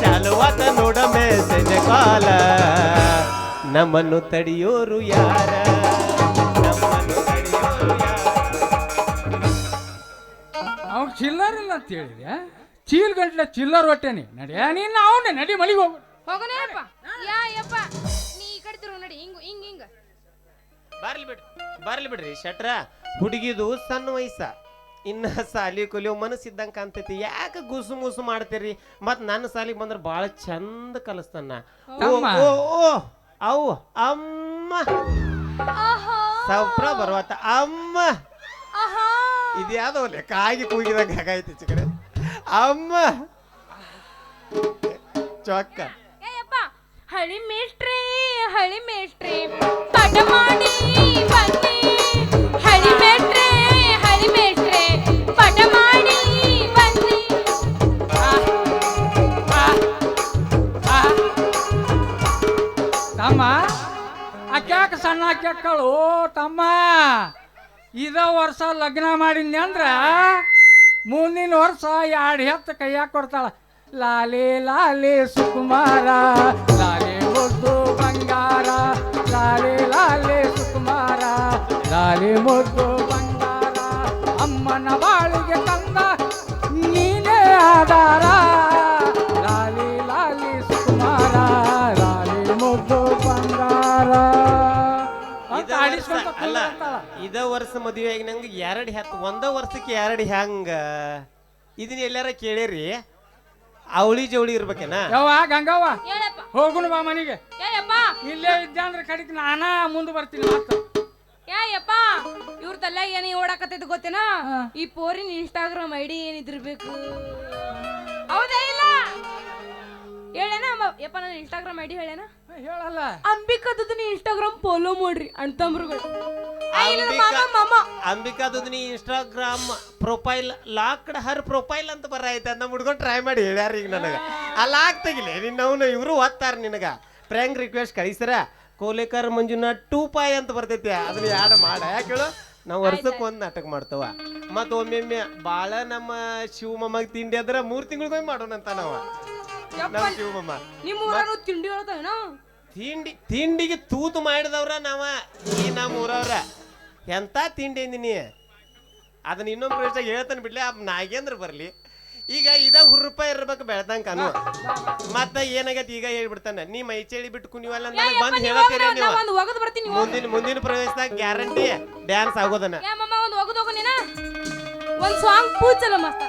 ಚಾಲುವಾತ ನೋಡ ಮೆಸೇಜ್ ಕಾಲ ನಮ್ಮನ್ನು ತಡೆಯೋರು ಯಾರ ಅವ್ನು ಚಿಲ್ಲರ್ ಇಲ್ಲ ಅಂತ ಹೇಳಿದೆ ಚೀಲ್ ಗಂಟ್ಲೆ ಚಿಲ್ಲರ್ ಹೊಟ್ಟೆನಿ ನಡಿಯ ನೀನು ಅವನೇ ನಡಿ ಮಲಿಗೆ ಹೋಗು ಹೋಗನೇಪ್ಪ ಯಪ್ಪ ನೀ ಈ ಕಡೆ ತಿರು ನಡಿ ಹಿಂಗ ಹಿಂಗ ಹಿಂಗ ಬರ್ಲಿ ಬಿಡ್ರಿ ಶೆಟ್ರ ಹುಡುಗಿದು ಸಣ್ಣ ವಯಸ್ಸ ಇನ್ನ ಸಾಲಿ ಕೊಲಿಯೋ ಮನಸ್ಸಿದ್ದಂಗೆ ಕಾಣ್ತೈತಿ ಯಾಕೆ ಗುಸು ಮುಸು ಮಾಡ್ತೀರಿ ಮತ್ ನನ್ನ ಸಾಲಿಗೆ ಬಂದ್ರೆ ಭಾಳ ಚಂದ ಕಲಿಸ್ತಾನ ಅವು ಅಮ್ಮ ಸಪ್ರ ಬರುವತ್ತ ಅಮ್ಮ ಇದ್ಯಾವುದೋ ಲೆಕ್ಕಾಗಿ ಕೂಗಿದಂಗೆ ಹಾಗಾಯ್ತು ಈಚೆ ಕಡೆ ಅಮ್ಮ ಚೊಕ್ಕ ಹಳಿ ಮೇಷ್ಟ್ರೆ ಪಟ ಮಾಡಿ ಬನ್ನಿ ಹಳಿ ಮೇಷ್ಟ್ರೆ ಪಟ ಮಾಡಿ ಬನ್ನಿ ತಮ್ಮ ಅಕ್ಯಾಕ ಸಣ್ಣ ಅಕ್ಯಾಕಳು ತಮ್ಮ ಇದ ವರ್ಷ ಲಗ್ನ ಮಾಡಿದ್ನಿ ಅಂದ್ರ ಮುಂದಿನ ವರ್ಷ 2 ಹೆತ್ತ ಕೈಯಾಗ ಕೊಡ್ತಾಳ ಲಾಲೆ ಲಾಲೆ ಸುಕುಮಾರ ಲಾಲೆ ಮುದ್ದು ಬಂಗಾರ ಲಾಲೆ ಲಾಲೆ ಸುಕುಮಾರ ಲಾಲೆ ಮುದ್ದು ಬಂಗಾರ ಅಮ್ಮನ ಬಾಳಿಗೆ ತಂದ ನೀನೇ ಆಧಾರ ಲಾಲೆ ಲಾಲೆ ಸುಕುಮಾರ ಲಾಲೆ ಮುದ್ದು ಬಂಗಾರ ಅಲ್ಲ ಇದ ವರ್ಷ ಮದುವೆ ಆಗಿ ನಂಗೆ 2 ಹೆತ್ತು ಒಂದ ವರ್ಷಕ್ಕೆ 2 ಹೆಂಗ ಇದನ್ನ ಎಲ್ಲಾರ ಕೇಳಿರಿ ಅವಳಿ ಜವಳಿ ಇರ್ಬೇಕೇನ ಯವ್ವ ಗಂಗವ್ವ ಹೋಗುನು ಬಾ ಮನೆಗೆ ಇಲ್ಲೇ ಇದ್ದೆ ಅಂದ್ರೆ ಕಡಿಕ್ ನಾನಾ ಮುಂದೆ ಬರ್ತೀನಿ ಮತ್ತೆ ಯಪ್ಪ ಇವ್ರ ತಲ್ಲ ಏನ ಓಡಾಕತ್ತೈತಿ ಗೊತ್ತೇನ ಈ ಪೋರಿನ ಇನ್ಸ್ಟಾಗ್ರಾಮ್ ಐಡಿ ಏನಿದಿರ್ಬೇಕು ಹೌದಾ ಇಲ್ಲ ಹೇಳೇನ ಯಪ್ಪ ನನ್ನ ಇನ್ಸ್ಟಾಗ್ರಾಮ್ ಐಡಿ ಹೇಳೇನ ಹೇಳಲ್ಲ ಅಂಬಿಕಾದನ್ನ ಇನ್ಸ್ಟಾಗ್ರಾಮ್ ಫಾಲೋ ಮಾಡ್ರಿ ಅಣ್ತಂಬ್ರುಗಳು ಅಂಬಿಕಾದನಿ ಇನ್ಸ್ಟಾಗ್ರಾಮ್ ಪ್ರೊಫೈಲ್ ಲಾಕ್ಡ್ ಹರ್ ಪ್ರೊಫೈಲ್ ಅಂತ ಬರೈತೆ ನಮ್ಮ ಹುಡ್ಕೊಂಡು ಟ್ರೈ ಮಾಡಿ ಹೇಳ್ಯಾರ ಈಗ ನನಗ ಆ ಲಾಕ್ ತೆಗಿಲೆ ನಿನ್ನವನು ಇವರು ಓದ್ತಾರ ನಿನಗ ಫ್ರ್ಯಾಂಕ್ ರಿಕ್ವೆಸ್ಟ್ ಕಳಿಸ್ತಾರ ಕೋಲೇಕರ್ ಮಂಜುನಾಥ್ 2 ಅಂತ ಬರ್ತೈತಿ ಅದನ್ನ ಯಾಡ್ ಮಾಡ ಯಾಕೆ ಹೇಳು ನಾವು ವರ್ಷಕ್ಕೆ ಒಂದು ನಾಟಕ ಮಾಡ್ತವ ಮತ್ತ ಒಮ್ಮೆ ಬಾಳ ನಮ್ಮ ಶಿವಮಮ್ಮಗೆ ತಿಂಡಿ ಆದ್ರ 3 ತಿಂಗಳಿಗೊಮ್ಮೆ ಮಾಡೋಣಂತ ನಾವ ನಮ್ಮ ಶಿವಮಮ್ಮ ತಿಂಡಿಗೆ ತೂತು ಮಾಡಿದವ್ರ ನಾವ ಈ ನಮ್ಮ ಊರವ್ರ ಎಂತ ತಿಂಡಿ ಅಂದಿನಿ ಅದನ್ನ ಇನ್ನೊಂದು ಪ್ರಶ್ನೆ ಹೇಳ್ತಾನೆ ಬಿಡ್ಲಿ ನಾಗೇಂದ್ರ ಬರ್ಲಿ ಈಗ ಇದಾಗ ₹1 ಇರ್ಬೇಕು ಬೆಳ್ದಂಗ ಅನ್ನು ಮತ್ತ ಏನಾಗೈತಿ ಈಗ ಹೇಳ್ಬಿಡ್ತಾನ ನೀ ಮೈ ಚಳಿ ಬಿಟ್ಟು ಕುಣಿವಲ್ಲ ನನಗೆ ಬಂದು ಹೇಳತ್ತೀರ ನೀವು ಮುಂದಿನ ಪ್ರವೇಶದಾಗ ಗ್ಯಾರಂಟಿ ಡ್ಯಾನ್ಸ್ ಆಗೋದನ್ನ ಒಂದು ಸಾಂಗ್ ಪೂಜಲ್ಲ ಮಸ್ತ